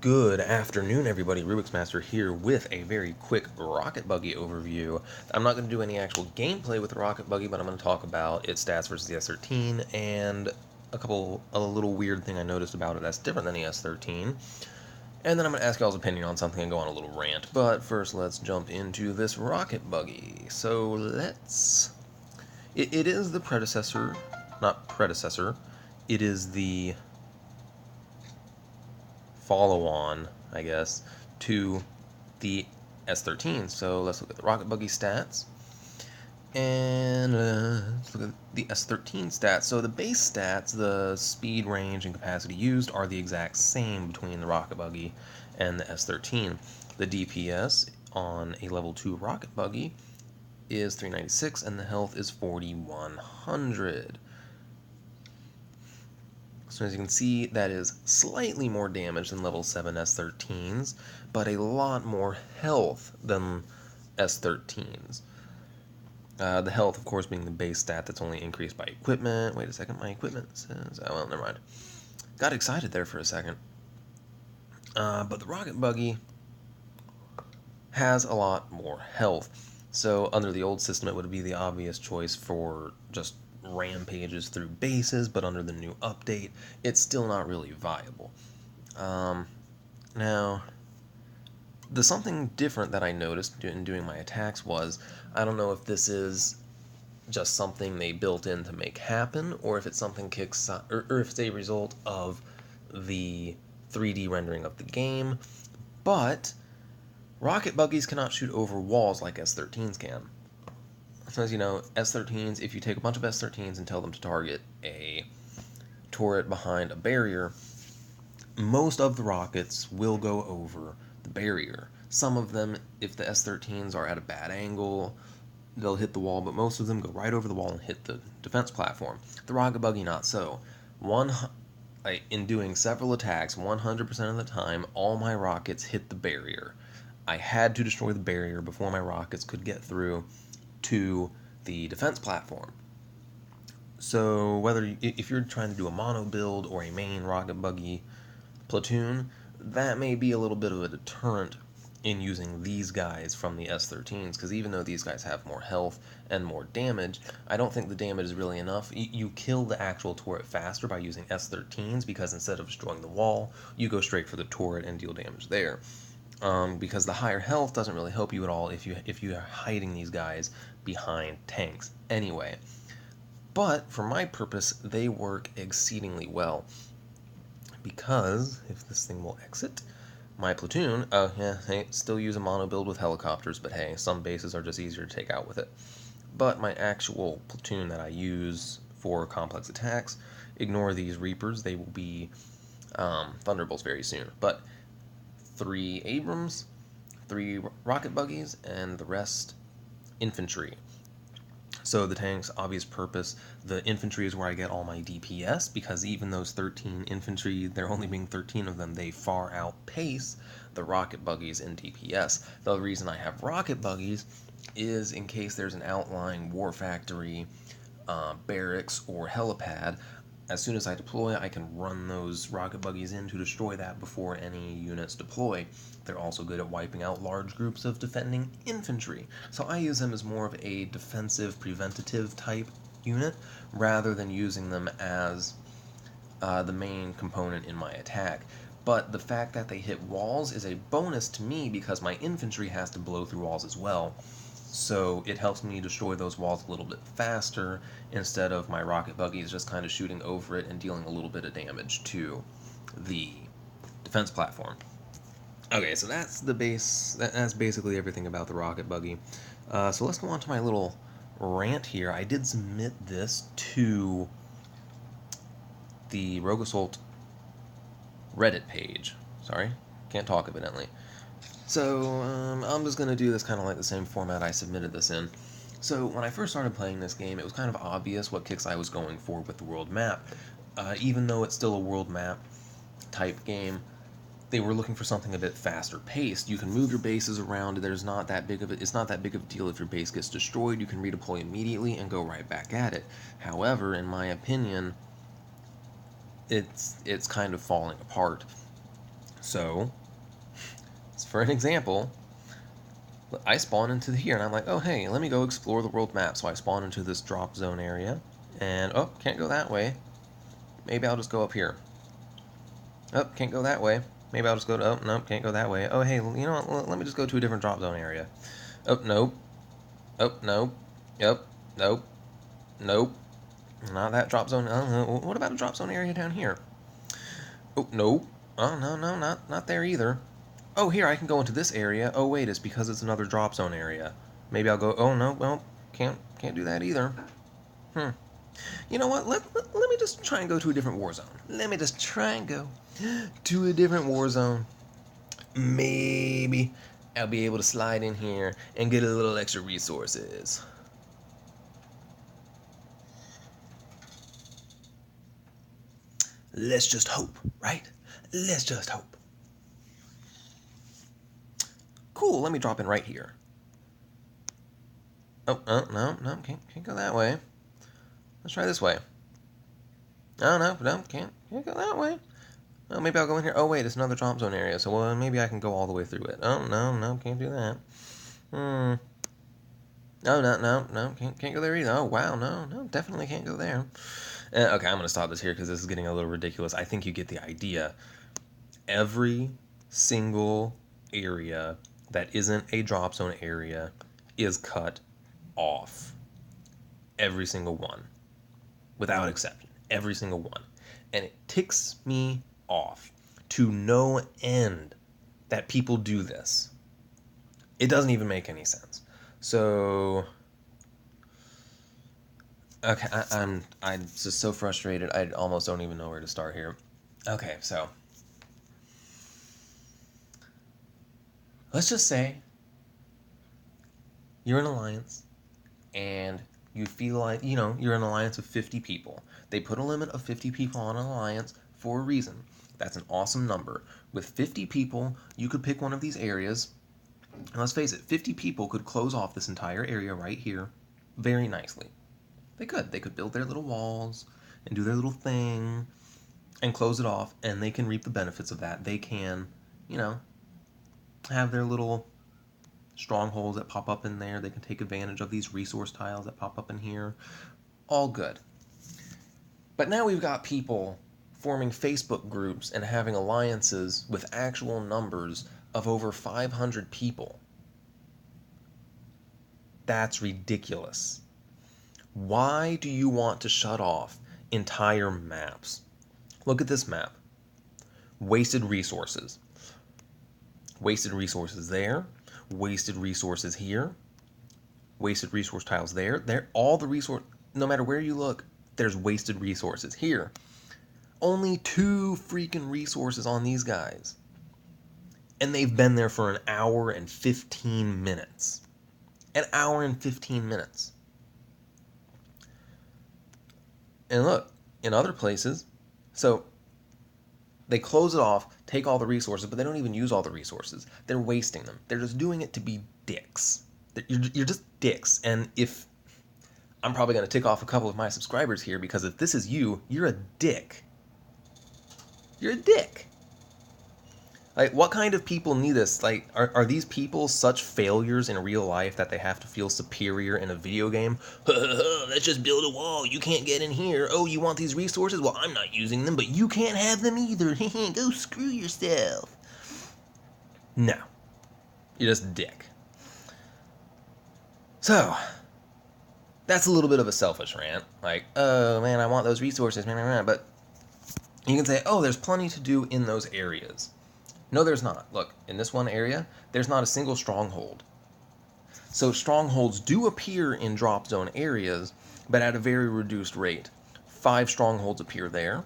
Good afternoon, everybody. Rubik's Master here with a very quick Rocket Buggy overview. I'm not going to do any actual gameplay with the Rocket Buggy, but I'm going to talk about its stats versus the S13 and a little weird thing I noticed about it that's different than the S13. And then I'm going to ask y'all's opinion on something and go on a little rant. But first, let's jump into this Rocket Buggy. It is the predecessor, not predecessor. It is the follow-on, I guess, to the S13. So let's look at the Rocket Buggy stats. And let's look at the S13 stats. So the base stats, the speed, range, and capacity used are the exact same between the Rocket Buggy and the S13. The DPS on a level 2 Rocket Buggy is 396 and the health is 4100. So as you can see, that is slightly more damage than level 7 S13s, but a lot more health than S13s. The health, of course, being the base stat that's only increased by equipment. Wait a second, my equipment says... Oh, well, never mind. Got excited there for a second. But the Rocket Buggy has a lot more health. So under the old system, it would be the obvious choice for just rampages through bases, but under the new update, it's still not really viable. Now, the something different that I noticed in doing my attacks was, I don't know if this is just something they built in to make happen, or if it's something or if it's a result of the 3D rendering of the game, but Rocket Buggies cannot shoot over walls like S13s can. So as you know, S13s, if you take a bunch of S13s and tell them to target a turret behind a barrier, most of the rockets will go over the barrier. Some of them, if the S13s are at a bad angle, they'll hit the wall, but most of them go right over the wall and hit the defense platform. The Rocket Buggy, not so. In doing several attacks, 100% of the time, all my rockets hit the barrier. I had to destroy the barrier before my rockets could get through to the defense platform. So if you're trying to do a mono build or a main Rocket Buggy platoon, that may be a little bit of a deterrent in using these guys from the S13s, because even though these guys have more health and more damage, I don't think the damage is really enough. You kill the actual turret faster by using S13s, because instead of destroying the wall, you go straight for the turret and deal damage there. Because the higher health doesn't really help you at all if you are hiding these guys behind tanks anyway. But for my purpose, they work exceedingly well, because if this thing will exit, my platoon, hey, still use a mono build with helicopters, but hey, some bases are just easier to take out with it. But my actual platoon that I use for complex attacks, ignore these Reapers, they will be Thunderbolts very soon. But 3 Abrams, 3 Rocket Buggies, and the rest infantry. So the tank's obvious purpose, the infantry is where I get all my DPS, because even those 13 infantry, there only being 13 of them, they far outpace the Rocket Buggies in DPS. The reason I have Rocket Buggies is in case there's an outlying war factory, barracks, or helipad. As soon as I deploy, I can run those Rocket Buggies in to destroy that before any units deploy. They're also good at wiping out large groups of defending infantry, so I use them as more of a defensive, preventative type unit, rather than using them as the main component in my attack. But the fact that they hit walls is a bonus to me, because my infantry has to blow through walls as well. So it helps me destroy those walls a little bit faster, instead of my Rocket Buggies just kind of shooting over it and dealing a little bit of damage to the defense platform. Okay, so that's the base. That's basically everything about the Rocket Buggy. So let's go on to my little rant here. I did submit this to the Rogue Assault Reddit page. Sorry, can't talk evidently. So, I'm just going to do this kind of like the same format I submitted this in. So, when I first started playing this game, it was kind of obvious what kicks I was going for with the world map. Even though it's still a world map type game, they were looking for something a bit faster paced. You can move your bases around, it's not that big of a deal if your base gets destroyed. You can redeploy immediately and go right back at it. However, in my opinion, it's kind of falling apart. So, for an example, I spawn into here, and I'm like, oh, hey, let me go explore the world map. So I spawn into this drop zone area, and, oh, can't go that way. Maybe I'll just go up here. Oh, can't go that way. Maybe I'll just go to, oh, nope, can't go that way. Oh, hey, you know what, let me just go to a different drop zone area. Oh, nope. Oh, nope. Yep. Nope. Nope. Not that drop zone. Oh, what about a drop zone area down here? Oh, nope. Oh, no, not there either. Oh, here, I can go into this area. Oh, wait, it's because it's another drop zone area. Maybe I'll go, oh, no, well, can't do that either. You know what, let me just try and go to a different war zone. Let me just try and go to a different war zone. Maybe I'll be able to slide in here and get a little extra resources. Let's just hope, right? Let's just hope. Cool, let me drop in right here. Oh, no, can't go that way. Let's try this way. Oh, no, can't go that way. Oh, maybe I'll go in here. Oh, wait, it's another drop zone area, so well, maybe I can go all the way through it. Oh, no, can't do that. Oh, no, can't go there either. Oh, wow, no, definitely can't go there. Okay, I'm going to stop this here because this is getting a little ridiculous. I think you get the idea. Every single area that isn't a drop zone area is cut off. Every single one. Without exception. Every single one. And it ticks me off to no end that people do this. It doesn't even make any sense. So, okay, I'm just so frustrated. I almost don't even know where to start here. Okay, so let's just say you're an alliance and you feel like, you're an alliance of 50 people. They put a limit of 50 people on an alliance for a reason. That's an awesome number. With 50 people, you could pick one of these areas. And let's face it, 50 people could close off this entire area right here very nicely. They could. They could build their little walls and do their little thing and close it off, and they can reap the benefits of that. They can, have their little strongholds that pop up in there. They can take advantage of these resource tiles that pop up in here. All good. But now we've got people forming Facebook groups and having alliances with actual numbers of over 500 people. That's ridiculous. Why do you want to shut off entire maps? Look at this map. Wasted resources. Wasted resources there. Wasted resources here. Wasted resource tiles there. All the resource, no matter where you look, there's wasted resources. Here, only 2 freaking resources on these guys. And they've been there for an hour and 15 minutes. An hour and 15 minutes. And look, in other places, so they close it off, take all the resources, but they don't even use all the resources. They're wasting them. They're just doing it to be dicks. You're just dicks. And if I'm probably going to tick off a couple of my subscribers here, because if this is you, you're a dick. You're a dick. Like, what kind of people need this? Like, are these people such failures in real life that they have to feel superior in a video game? Let's just build a wall. You can't get in here. Oh, you want these resources? Well, I'm not using them, but you can't have them either. Go screw yourself. No. You're just a dick. So, that's a little bit of a selfish rant. Like, oh, man, I want those resources. But you can say, oh, there's plenty to do in those areas. No, there's not. Look, in this one area, there's not a single stronghold. So strongholds do appear in drop zone areas, but at a very reduced rate. 5 strongholds appear there.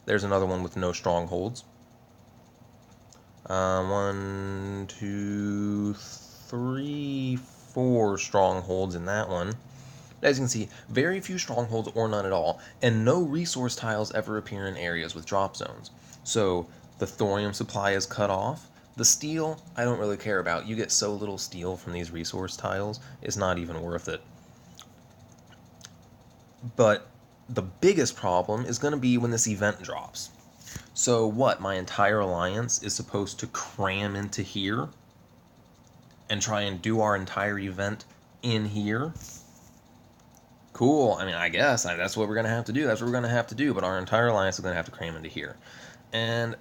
There's another one with no strongholds. 1, 2, 3, 4 strongholds in that one. As you can see, very few strongholds or none at all, and no resource tiles ever appear in areas with drop zones. So the thorium supply is cut off. The steel, I don't really care about. You get so little steel from these resource tiles, it's not even worth it. But the biggest problem is going to be when this event drops. So what? My entire alliance is supposed to cram into here and try and do our entire event in here? Cool. I mean, I guess that's what we're going to have to do. That's what we're going to have to do. But our entire alliance is going to have to cram into here. And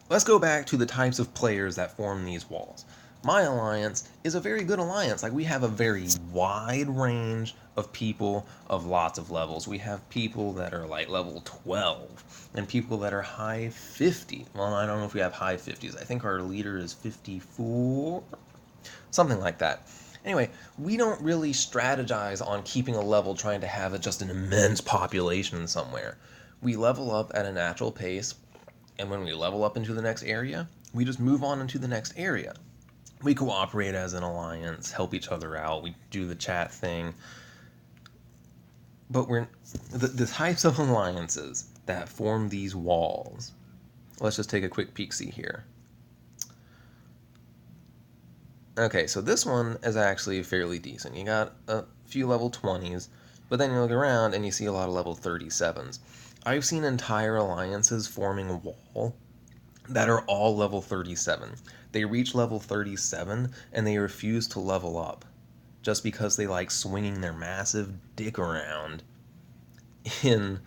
let's go back to the types of players that form these walls. My alliance is a very good alliance. Like, we have a very wide range of people of lots of levels. We have people that are like level 12 and people that are high 50. Well, I don't know if we have high 50s. I think our leader is 54, something like that. Anyway, we don't really strategize on keeping a level trying to have just an immense population somewhere. We level up at a natural pace, and when we level up into the next area, we just move on into the next area. We cooperate as an alliance, help each other out, we do the chat thing. But the types of alliances that form these walls. Let's just take a quick peek-see here. Okay, so this one is actually fairly decent. You got a few level 20s, but then you look around and you see a lot of level 37s. I've seen entire alliances forming a wall that are all level 37. They reach level 37 and they refuse to level up just because they like swinging their massive dick around in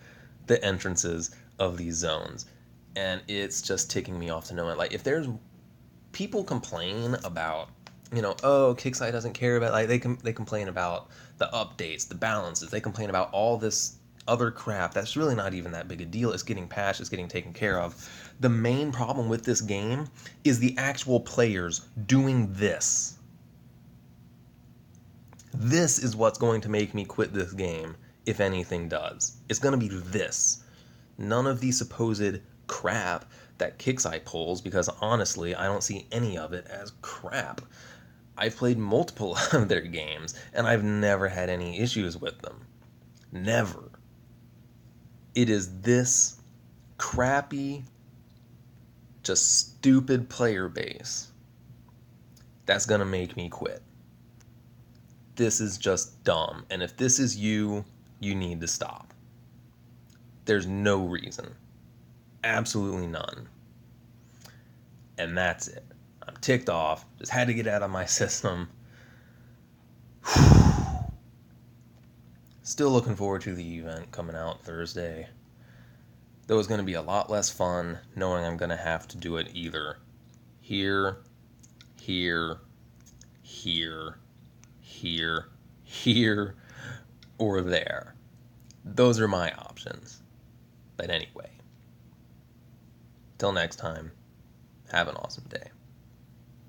the entrances of these zones. And it's just ticking me off to no end. Like, if there's people complain about, oh, Kixeye doesn't care about, like, they complain about the updates, the balances, they complain about all this other crap that's really not even that big a deal. It's getting patched, it's getting taken care of. The main problem with this game is the actual players doing this. This is what's going to make me quit this game, if anything does. It's going to be this. None of the supposed crap that Kixeye pulls, because honestly, I don't see any of it as crap. I've played multiple of their games, and I've never had any issues with them. Never. It is this crappy, just stupid player base that's gonna make me quit. This is just dumb, and if this is you, you need to stop. There's no reason. Absolutely none. And that's it. I'm ticked off. Just had to get out of my system. Still looking forward to the event coming out Thursday. Though it's going to be a lot less fun knowing I'm going to have to do it either here, here, here, here, here, or there. Those are my options. But anyway, till next time, have an awesome day.